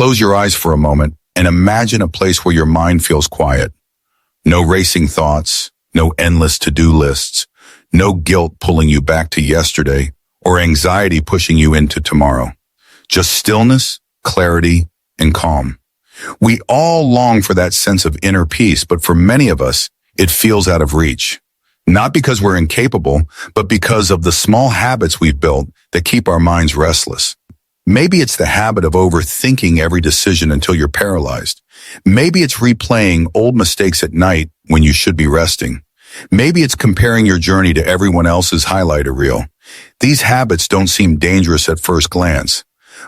Close your eyes for a moment and imagine a place where your mind feels quiet. No racing thoughts, no endless to-do lists, no guilt pulling you back to yesterday or anxiety pushing you into tomorrow. Just stillness, clarity, and calm. We all long for that sense of inner peace, but for many of us, it feels out of reach. Not because we're incapable, but because of the small habits we've built that keep our minds restless. Maybe it's the habit of overthinking every decision until you're paralyzed. Maybe it's replaying old mistakes at night when you should be resting. Maybe it's comparing your journey to everyone else's highlighter reel. These habits don't seem dangerous at first glance,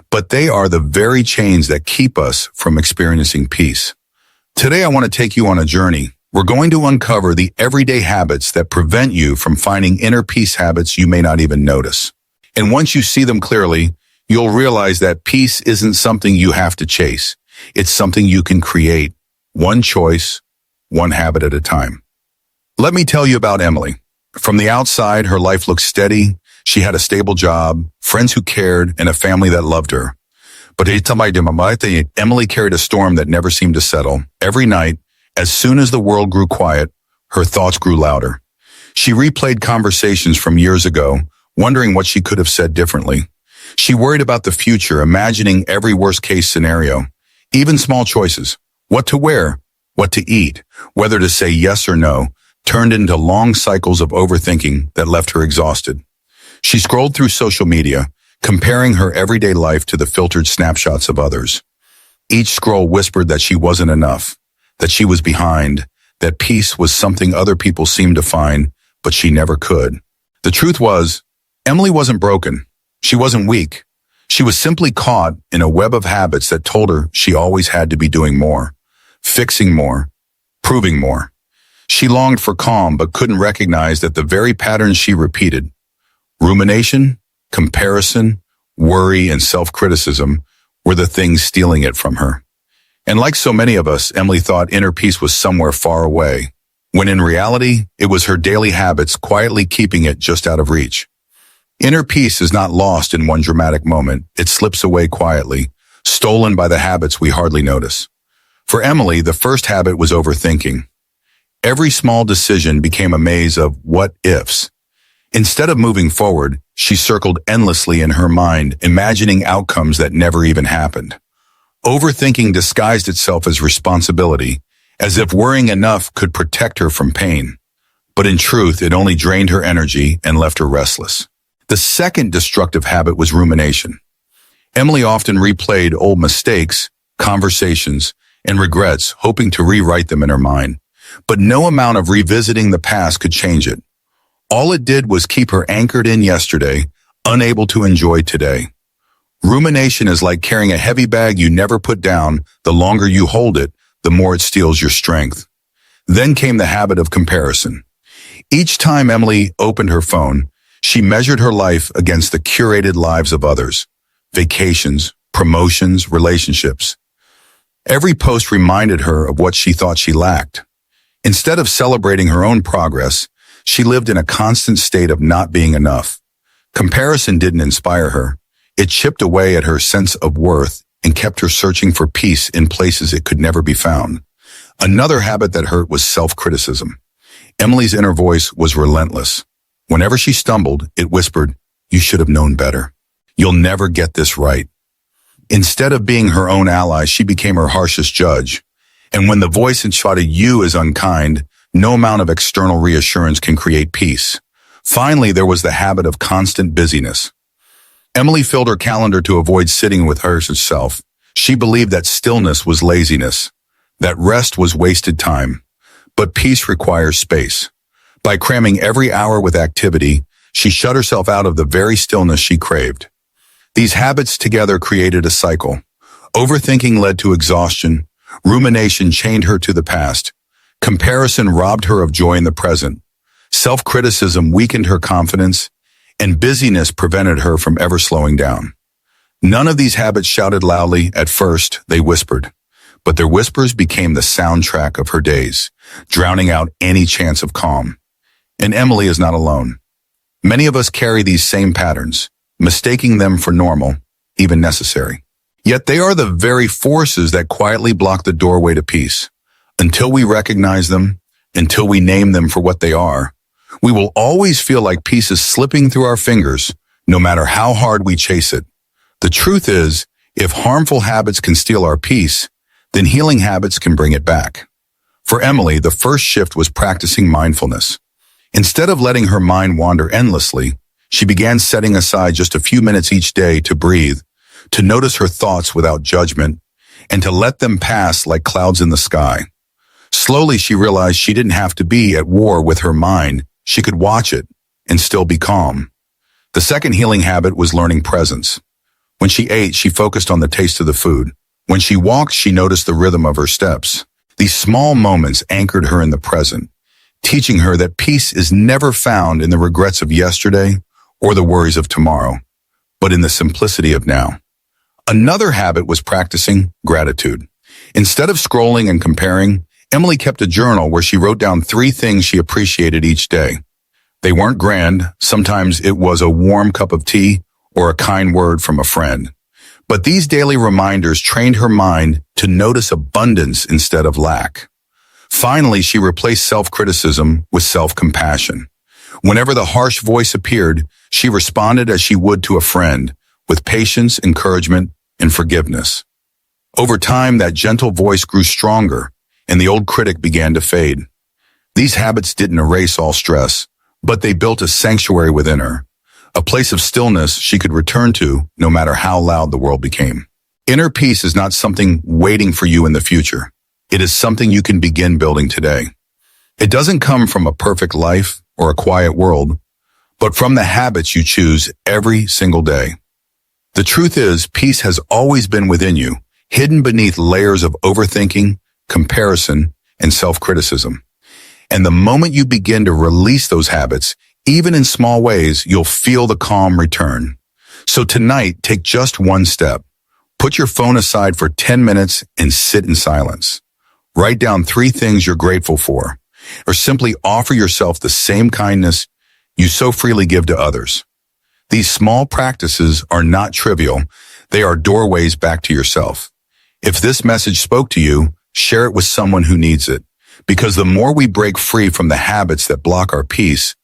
but they are the very chains that keep us from experiencing peace. Today, I want to take you on a journey. We're going to uncover the everyday habits that prevent you from finding inner peace habits you may not even notice. And once you see them clearly, you'll realize that peace isn't something you have to chase. It's something you can create, one choice, one habit at a time. Let me tell you about Emily. From the outside, her life looked steady. She had a stable job, friends who cared, and a family that loved her. But Emily carried a storm that never seemed to settle. Every night, as soon as the world grew quiet, her thoughts grew louder. She replayed conversations from years ago, wondering what she could have said differently. She worried about the future, imagining every worst-case scenario, even small choices, what to wear, what to eat, whether to say yes or no, turned into long cycles of overthinking that left her exhausted. She scrolled through social media, comparing her everyday life to the filtered snapshots of others. Each scroll whispered that she wasn't enough, that she was behind, that peace was something other people seemed to find, but she never could. The truth was, Emily wasn't broken. She wasn't weak. She was simply caught in a web of habits that told her she always had to be doing more, fixing more, proving more. She longed for calm but couldn't recognize that the very patterns she repeated, rumination, comparison, worry, and self-criticism, were the things stealing it from her. And like so many of us, Emily thought inner peace was somewhere far away, when in reality, it was her daily habits quietly keeping it just out of reach. Inner peace is not lost in one dramatic moment. It slips away quietly, stolen by the habits we hardly notice. For Emily, the first habit was overthinking. Every small decision became a maze of what-ifs. Instead of moving forward, she circled endlessly in her mind, imagining outcomes that never even happened. Overthinking disguised itself as responsibility, as if worrying enough could protect her from pain. But in truth, it only drained her energy and left her restless. The second destructive habit was rumination. Emily often replayed old mistakes, conversations, and regrets, hoping to rewrite them in her mind. But no amount of revisiting the past could change it. All it did was keep her anchored in yesterday, unable to enjoy today. Rumination is like carrying a heavy bag you never put down. The longer you hold it, the more it steals your strength. Then came the habit of comparison. Each time Emily opened her phone, she measured her life against the curated lives of others, vacations, promotions, relationships. Every post reminded her of what she thought she lacked. Instead of celebrating her own progress, she lived in a constant state of not being enough. Comparison didn't inspire her. It chipped away at her sense of worth and kept her searching for peace in places it could never be found. Another habit that hurt was self-criticism. Emily's inner voice was relentless. Whenever she stumbled, it whispered, "You should have known better. You'll never get this right." Instead of being her own ally, she became her harshest judge. And when the voice enshrouded you as unkind, no amount of external reassurance can create peace. Finally, there was the habit of constant busyness. Emily filled her calendar to avoid sitting with herself. She believed that stillness was laziness, that rest was wasted time. But peace requires space. By cramming every hour with activity, she shut herself out of the very stillness she craved. These habits together created a cycle. Overthinking led to exhaustion. Rumination chained her to the past. Comparison robbed her of joy in the present. Self-criticism weakened her confidence, and busyness prevented her from ever slowing down. None of these habits shouted loudly. At first, they whispered. But their whispers became the soundtrack of her days, drowning out any chance of calm. And Emily is not alone. Many of us carry these same patterns, mistaking them for normal, even necessary. Yet they are the very forces that quietly block the doorway to peace. Until we recognize them, until we name them for what they are, we will always feel like peace is slipping through our fingers, no matter how hard we chase it. The truth is, if harmful habits can steal our peace, then healing habits can bring it back. For Emily, the first shift was practicing mindfulness. Instead of letting her mind wander endlessly, she began setting aside just a few minutes each day to breathe, to notice her thoughts without judgment, and to let them pass like clouds in the sky. Slowly, she realized she didn't have to be at war with her mind. She could watch it and still be calm. The second healing habit was learning presence. When she ate, she focused on the taste of the food. When she walked, she noticed the rhythm of her steps. These small moments anchored her in the present, teaching her that peace is never found in the regrets of yesterday or the worries of tomorrow, but in the simplicity of now. Another habit was practicing gratitude. Instead of scrolling and comparing, Emily kept a journal where she wrote down 3 things she appreciated each day. They weren't grand. Sometimes it was a warm cup of tea or a kind word from a friend. But these daily reminders trained her mind to notice abundance instead of lack. Finally, she replaced self-criticism with self-compassion. Whenever the harsh voice appeared, she responded as she would to a friend, with patience, encouragement, and forgiveness. Over time, that gentle voice grew stronger, and the old critic began to fade. These habits didn't erase all stress, but they built a sanctuary within her, a place of stillness she could return to no matter how loud the world became. Inner peace is not something waiting for you in the future. It is something you can begin building today. It doesn't come from a perfect life or a quiet world, but from the habits you choose every single day. The truth is, peace has always been within you, hidden beneath layers of overthinking, comparison, and self-criticism. And the moment you begin to release those habits, even in small ways, you'll feel the calm return. So tonight, take just one step. Put your phone aside for 10 minutes and sit in silence. Write down 3 things you're grateful for, or simply offer yourself the same kindness you so freely give to others. These small practices are not trivial. They are doorways back to yourself. If this message spoke to you, share it with someone who needs it. Because the more we break free from the habits that block our peace,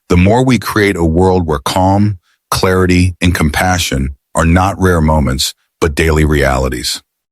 the more we create a world where calm, clarity, and compassion are not rare moments, but daily realities.